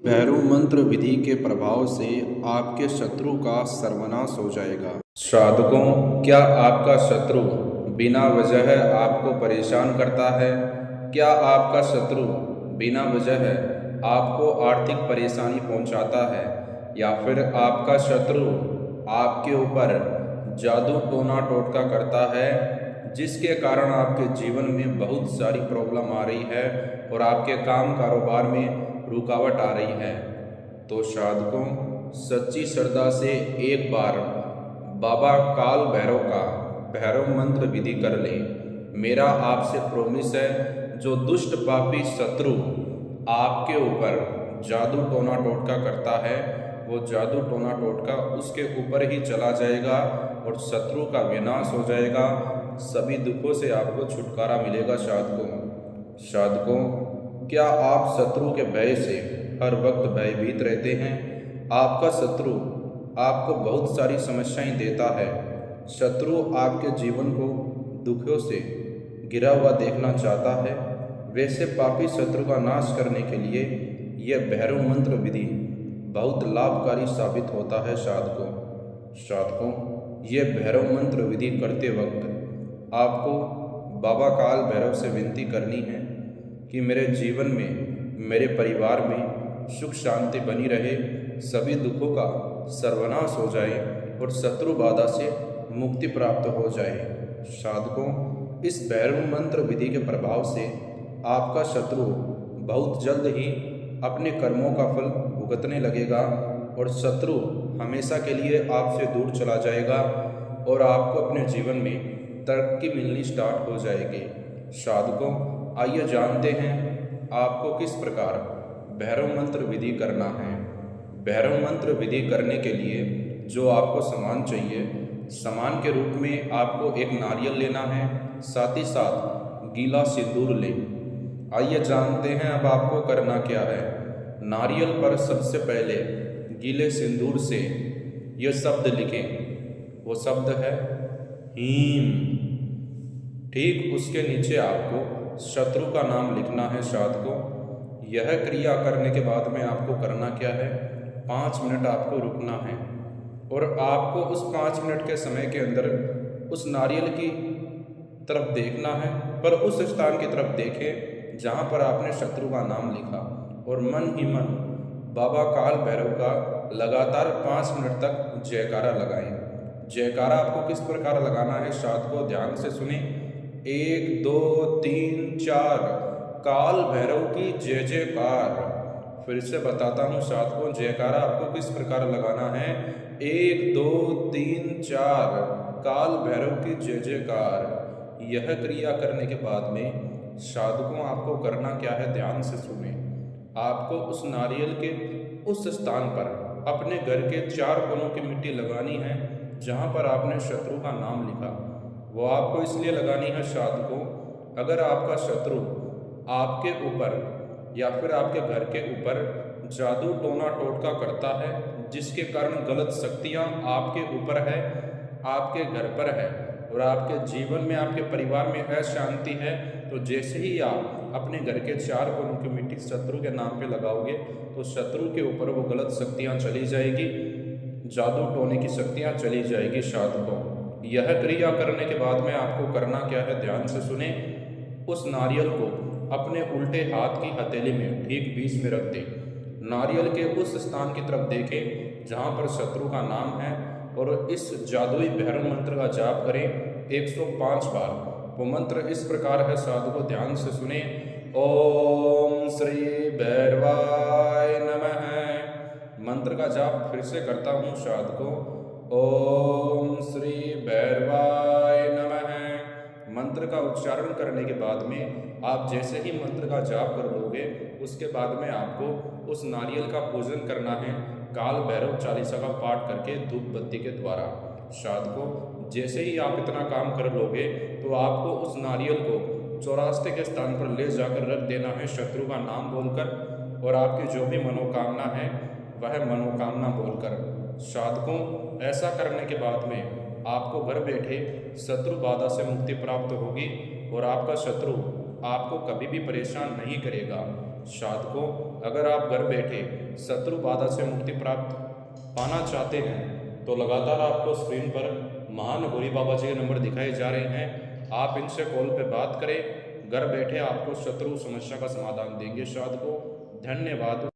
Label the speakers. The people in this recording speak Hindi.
Speaker 1: भैरव मंत्र विधि के प्रभाव से आपके शत्रु का सर्वनाश हो जाएगा। साधकों, क्या आपका शत्रु बिना वजह आपको परेशान करता है? क्या आपका शत्रु बिना वजह आपको आर्थिक परेशानी पहुंचाता है? या फिर आपका शत्रु आपके ऊपर जादू टोना टोटका करता है, जिसके कारण आपके जीवन में बहुत सारी प्रॉब्लम आ रही है और आपके काम कारोबार में रुकावट आ रही है? तो साधकों, सच्ची श्रद्धा से एक बार बाबा काल भैरव का भैरव मंत्र विधि कर लें। मेरा आपसे प्रॉमिस है, जो दुष्ट पापी शत्रु आपके ऊपर जादू टोना टोटका करता है, वो जादू टोना टोटका उसके ऊपर ही चला जाएगा और शत्रु का विनाश हो जाएगा। सभी दुखों से आपको छुटकारा मिलेगा। साधकों, क्या आप शत्रु के भय से हर वक्त भयभीत रहते हैं? आपका शत्रु आपको बहुत सारी समस्याएं देता है। शत्रु आपके जीवन को दुखों से घिरा हुआ देखना चाहता है। वैसे पापी शत्रु का नाश करने के लिए यह भैरव मंत्र विधि बहुत लाभकारी साबित होता है। साधकों, यह भैरव मंत्र विधि करते वक्त आपको बाबा काल भैरव से विनती करनी है कि मेरे जीवन में, मेरे परिवार में सुख शांति बनी रहे, सभी दुखों का सर्वनाश हो जाए और शत्रु बाधा से मुक्ति प्राप्त हो जाए। साधकों, इस भैरव मंत्र विधि के प्रभाव से आपका शत्रु बहुत जल्द ही अपने कर्मों का फल भुगतने लगेगा और शत्रु हमेशा के लिए आपसे दूर चला जाएगा और आपको अपने जीवन में तरक्की मिलनी स्टार्ट हो जाएगी। साधकों, आइए जानते हैं आपको किस प्रकार भैरव मंत्र विधि करना है। भैरव मंत्र विधि करने के लिए जो आपको सामान चाहिए, सामान के रूप में आपको एक नारियल लेना है, साथ ही साथ गीला सिंदूर लें। आइए जानते हैं अब आपको करना क्या है। नारियल पर सबसे पहले गीले सिंदूर से यह शब्द लिखें। वो शब्द है हीम। ठीक उसके नीचे आपको शत्रु का नाम लिखना है। साधकों, यह क्रिया करने के बाद में आपको करना क्या है, 5 मिनट आपको रुकना है और आपको उस 5 मिनट के समय के अंदर उस नारियल की तरफ देखना है, पर उस स्थान की तरफ देखें जहाँ पर आपने शत्रु का नाम लिखा और मन ही मन बाबा काल भैरव का लगातार 5 मिनट तक जयकारा लगाएं। जयकारा आपको किस प्रकार लगाना है, साधकों ध्यान से सुने। 1 2 3 4 काल भैरव की जय जयकार। फिर से बताता हूँ साधकों, जयकारा आपको किस प्रकार लगाना है। 1 2 3 4 काल भैरव की जय जयकार। यह क्रिया करने के बाद में साधकों आपको करना क्या है, ध्यान से सुने। आपको उस नारियल के उस स्थान पर अपने घर के 4 कोनों की मिट्टी लगानी है जहाँ पर आपने शत्रु का नाम लिखा। वो आपको इसलिए लगानी है साधकों, अगर आपका शत्रु आपके ऊपर या फिर आपके घर के ऊपर जादू टोना टोटका करता है, जिसके कारण गलत शक्तियाँ आपके ऊपर है, आपके घर पर है और आपके जीवन में, आपके परिवार में अशांति है, तो जैसे ही आप अपने घर के 4 कोनों की मिट्टी शत्रु के नाम पे लगाओगे तो शत्रु के ऊपर वो गलत शक्तियाँ चली जाएगी, जादू टोने की शक्तियाँ चली जाएगी। साधकों, यह क्रिया करने के बाद में आपको करना क्या है, ध्यान से सुने। उस नारियल को अपने उल्टे हाथ की हथेली में ठीक बीच में रख दें। नारियल के उस स्थान की तरफ देखें जहाँ पर शत्रु का नाम है और इस जादुई भैरव मंत्र का जाप करें 105 बार। वो मंत्र इस प्रकार है साधकों, ध्यान से सुने। ओम श्री भैरवाय नमः। मंत्र का जाप फिर से करता हूँ साधकों। ओम श्री भैरवाय नमः। मंत्र का उच्चारण करने के बाद में आप जैसे ही मंत्र का जाप कर लोगे, उसके बाद में आपको उस नारियल का पूजन करना है काल भैरव चालीसा का पाठ करके धूप बत्ती के द्वारा। साधकों, जैसे ही आप इतना काम कर लोगे तो आपको उस नारियल को चौरास्ते के स्थान पर ले जाकर रख देना है शत्रु का नाम बोलकर, और आपकी जो भी मनोकामना है वह मनोकामना बोलकर। साधकों, ऐसा करने के बाद में आपको घर बैठे शत्रु बाधा से मुक्ति प्राप्त होगी और आपका शत्रु आपको कभी भी परेशान नहीं करेगा। साधकों, अगर आप घर बैठे शत्रु बाधा से मुक्ति प्राप्त पाना चाहते हैं तो लगातार आपको स्क्रीन पर महान गौरी बाबा जी के नंबर दिखाए जा रहे हैं। आप इनसे कॉल पे बात करें, घर बैठे आपको शत्रु समस्या का समाधान देंगे। साधकों, धन्यवाद।